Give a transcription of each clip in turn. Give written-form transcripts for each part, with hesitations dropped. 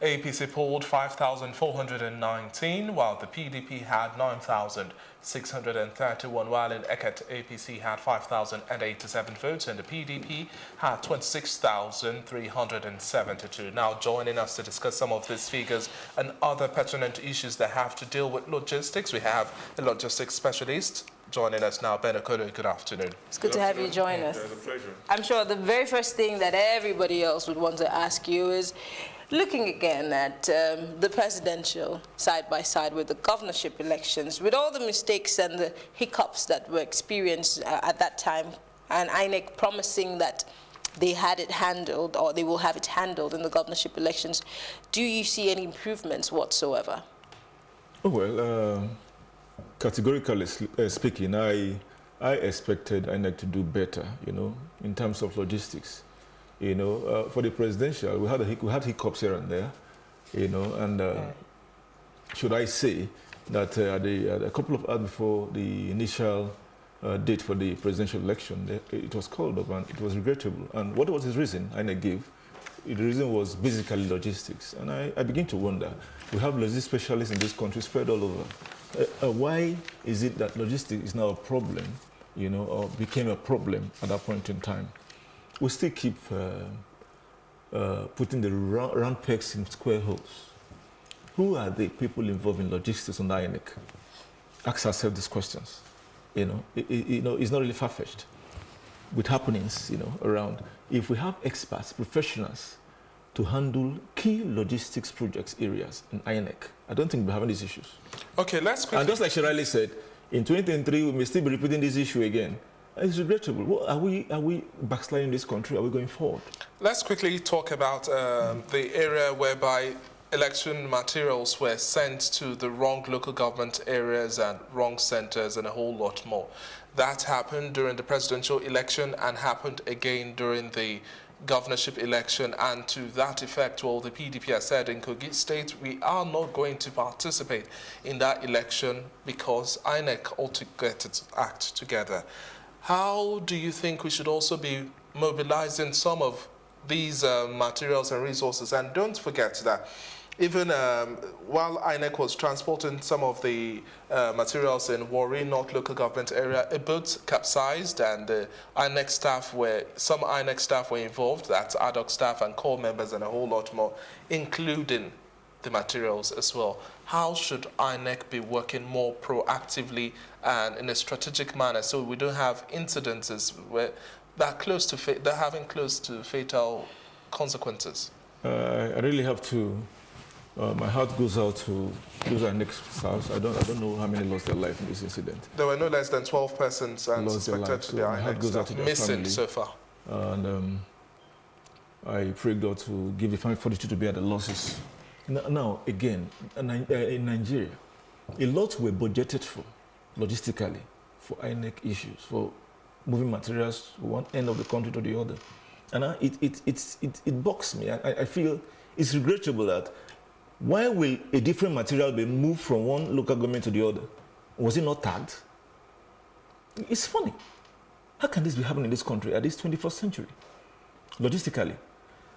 APC polled 5,419, while the PDP had 9,631, while in Eket, APC had 5,087 votes and the PDP had 26,372. Now joining us to discuss some of these figures and other pertinent issues that have to deal with logistics, we have a logistics specialist joining us now. Ben Okolo, good afternoon. It's good to have you join us. It's a pleasure. I'm sure the very first thing that everybody else would want to ask you is, looking again at the presidential side by side with the governorship elections, with all the mistakes and the hiccups that were experienced at that time, and INEC promising that they had it handled, or they will have it handled in the governorship elections, do you see any improvements whatsoever? Oh, well, categorically speaking, I expected INEC to do better, in terms of logistics. For the presidential, we had hiccups here and there, and should I say that a couple of hours before the initial date for the presidential election, it was called up and it was regrettable. And what was his reason? INEC gave. The reason was basically logistics. And I begin to wonder, we have logistics specialists in this country spread all over. Why is it that logistics is now a problem, or became a problem at that point in time? We still keep putting the round pegs in square holes. Who are the people involved in logistics on the INEC? Ask ourselves these questions. It's not really far-fetched with happenings, around. If we have experts, professionals, to handle key logistics projects areas in INEC, I don't think we're having these issues. Okay, let's quickly... And just like Shirley said, in 2023, we may still be repeating this issue again. It's regrettable. What, are we backsliding this country? Are we going forward? Let's quickly talk about the area whereby election materials were sent to the wrong local government areas and wrong centers and a whole lot more. That happened during the presidential election and happened again during the governorship election, and to that effect, well, the PDP has said in Kogi State, we are not going to participate in that election because INEC ought to get its act together. How do you think we should also be mobilizing some of these materials and resources? And don't forget that even while INEC was transporting some of the materials in Warri North local government area, a boat capsized and some INEC staff were involved, that's ad hoc staff and core members and a whole lot more, including the materials as well. How should INEC be working more proactively and in a strategic manner so we don't have incidences where they're having close to fatal consequences? I really have to. My heart goes out to those INEC staffs. I don't know how many lost their life in this incident. There were no less than 12 persons and suspected to be INEC staff missing so far. And I pray God to give the family fortitude to bear the losses. Now, again, in Nigeria, a lot were budgeted for, logistically, for INEC issues, for moving materials from one end of the country to the other. And it bugs me. I feel it's regrettable that why will a different material be moved from one local government to the other? Was it not tagged? It's funny. How can this be happening in this country at this 21st century? Logistically,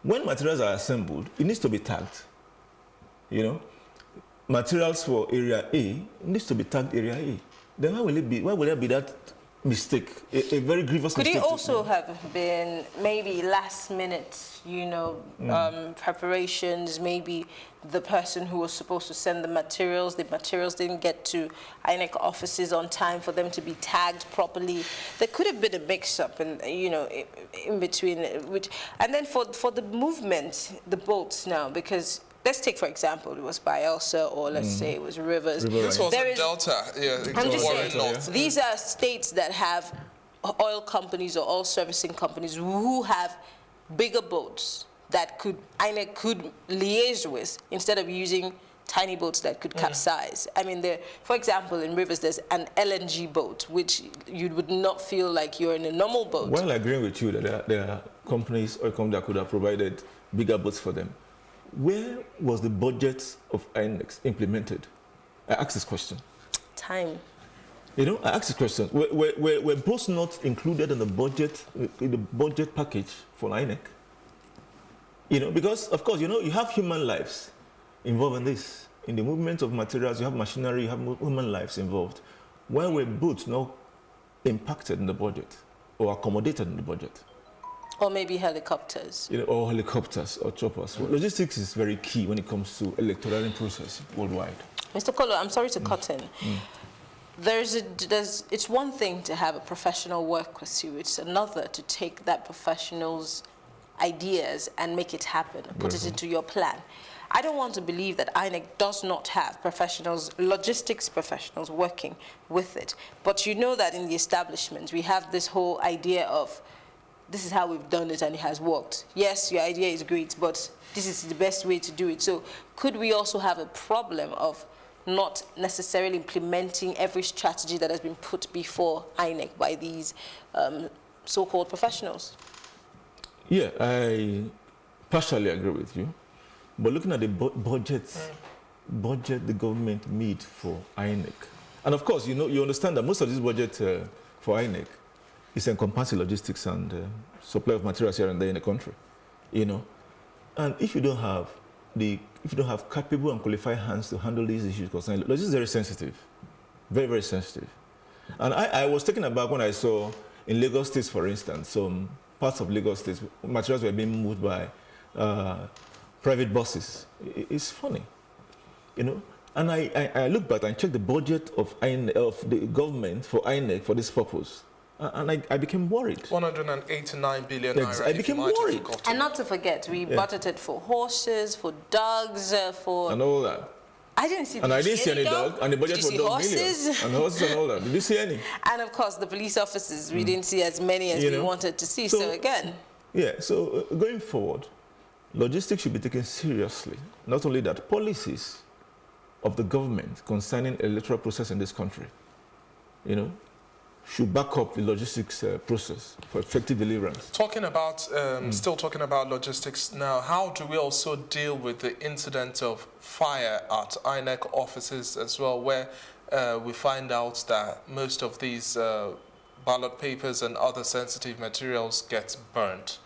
when materials are assembled, it needs to be tagged. Materials for area A needs to be tagged area A. Then why will there be that mistake, a very grievous mistake? Could it also have been maybe last minute, preparations, maybe the person who was supposed to send the materials didn't get to INEC offices on time for them to be tagged properly. There could have been a mix-up in between, and then for the movement, the boats now, because let's take, for example, it was Bayelsa, or let's say it was Rivers. This was a Delta. I'm just saying, these are states that have oil companies or oil servicing companies who have bigger boats that INEC could liaise with instead of using tiny boats that could capsize. I mean, for example, in Rivers, there's an LNG boat, which you would not feel like you're in a normal boat. Well, I agree with you that there are companies, oil companies that could have provided bigger boats for them. Where was the budget of INEC implemented? I asked this question. Time. I asked this question. Were boats not included in the budget package for INEC? You know, because, of course, you know, you have human lives involved in this. In the movement of materials, you have machinery, you have human lives involved. When were both not impacted in the budget or accommodated in the budget? Or maybe helicopters. You know, or helicopters or choppers. Well, logistics is very key when it comes to electoral process worldwide. Mr. Kolo, I'm sorry to cut in. It's one thing to have a professional work with you. It's another to take that professional's ideas and make it happen, put it into your plan. I don't want to believe that INEC does not have professionals, logistics professionals working with it. But you know that in the establishment, we have this whole idea of this is how we've done it and it has worked. Yes, your idea is great, but this is the best way to do it. So could we also have a problem of not necessarily implementing every strategy that has been put before INEC by these so-called professionals? Yeah, I partially agree with you. But looking at the budget the government made for INEC, and of course, you know, you understand that most of this budget for INEC is encompassing logistics and supply of materials here and there in the country, you know. And if you don't have capable and qualified hands to handle these issues, concerning logistics is very sensitive, very, very sensitive. And I was taken aback when I saw in Lagos State, for instance, some parts of Lagos State, materials were being moved by private buses. It's funny, you know. And I look back and check the budget of the government for INEC for this purpose. And I became worried. 189 billion naira. I became worried. And not to forget, we budgeted for horses, for dogs, for... And all that. I didn't see. And I didn't see any dog. And the budget for dog millions. And horses and all that. Did you see any? And of course, the police officers, we didn't see as many as we wanted to see. So again. Yeah, so going forward, logistics should be taken seriously. Not only that, policies of the government concerning electoral process in this country, you know, should back up the logistics process for effective deliverance. Talking about, still talking about logistics now, how do we also deal with the incident of fire at INEC offices as well, where we find out that most of these ballot papers and other sensitive materials get burnt?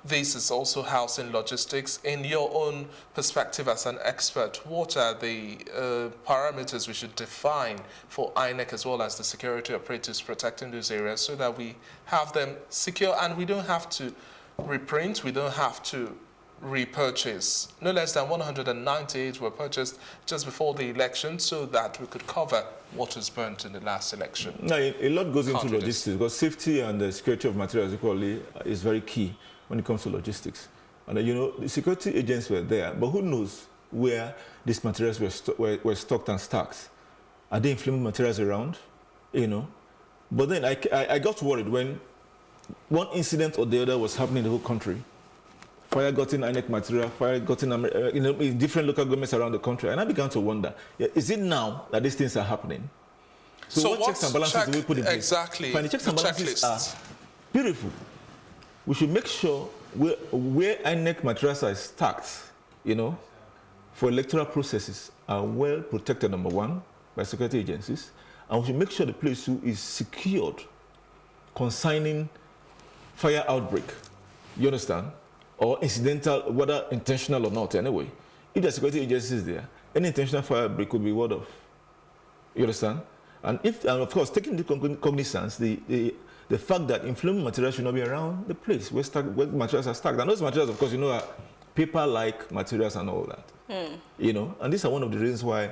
This is also housing logistics. In your own perspective as an expert, what are the parameters we should define for INEC as well as the security operatives protecting those areas so that we have them secure and we don't have to reprint, we don't have to repurchase? No less than 198 were purchased just before the election so that we could cover what was burnt in the last election. Now, a lot goes into logistics because safety and the security of materials equally is very key when it comes to logistics. And you know, the security agents were there, but who knows where these materials were stocked and stacked? Are they inflammable materials around? You know? But then I got worried when one incident or the other was happening in the whole country. Fire got in INEC material, fire got in different local governments around the country. And I began to wonder, is it now that these things are happening? So what checks and balances do we put in place? Exactly. Fine, the checks and balances are beautiful. We should make sure where INEC materials are stacked, you know, for electoral processes are well protected, number one, by security agencies. And we should make sure the place is secured concerning fire outbreak. You understand? Or incidental, whether intentional or not, anyway. If the security agency is there, any intentional fire outbreak could be ward off. You understand? And of course, taking into cognizance the fact that inflammable materials should not be around the place where materials are stacked. And those materials, of course, you know, are paper-like materials and all that. You know, and these are one of the reasons why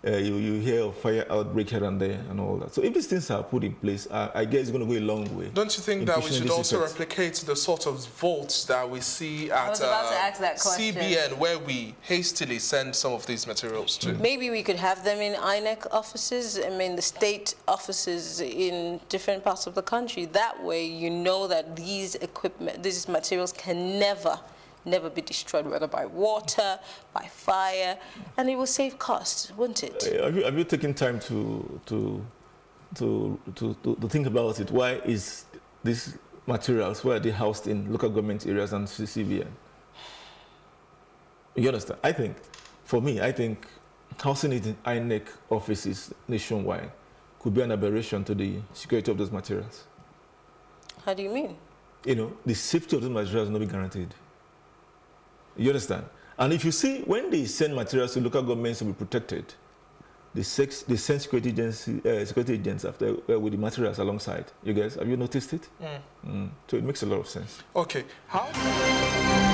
you hear of fire outbreak here and there and all that. So if these things are put in place, I guess it's going to go a long way. Don't you think that we should also replicate the sort of votes that we see at CBN, where we hastily send some of these materials to? Maybe we could have them in INEC offices, I mean the state offices in different parts of the country. That way you know that these materials can never be destroyed, whether by water, by fire, and it will save costs, won't it? Have you taken time to think about it? Why is these materials, why are they housed in local government areas and CBN? You understand? For me, I think housing it in INEC offices nationwide could be an aberration to the security of those materials. How do you mean? You know, the safety of those materials will not be guaranteed. You understand? And if you see, when they send materials to local governments to be protected, they send security agents after with the materials alongside. You guys, have you noticed it? So it makes a lot of sense. Okay. How?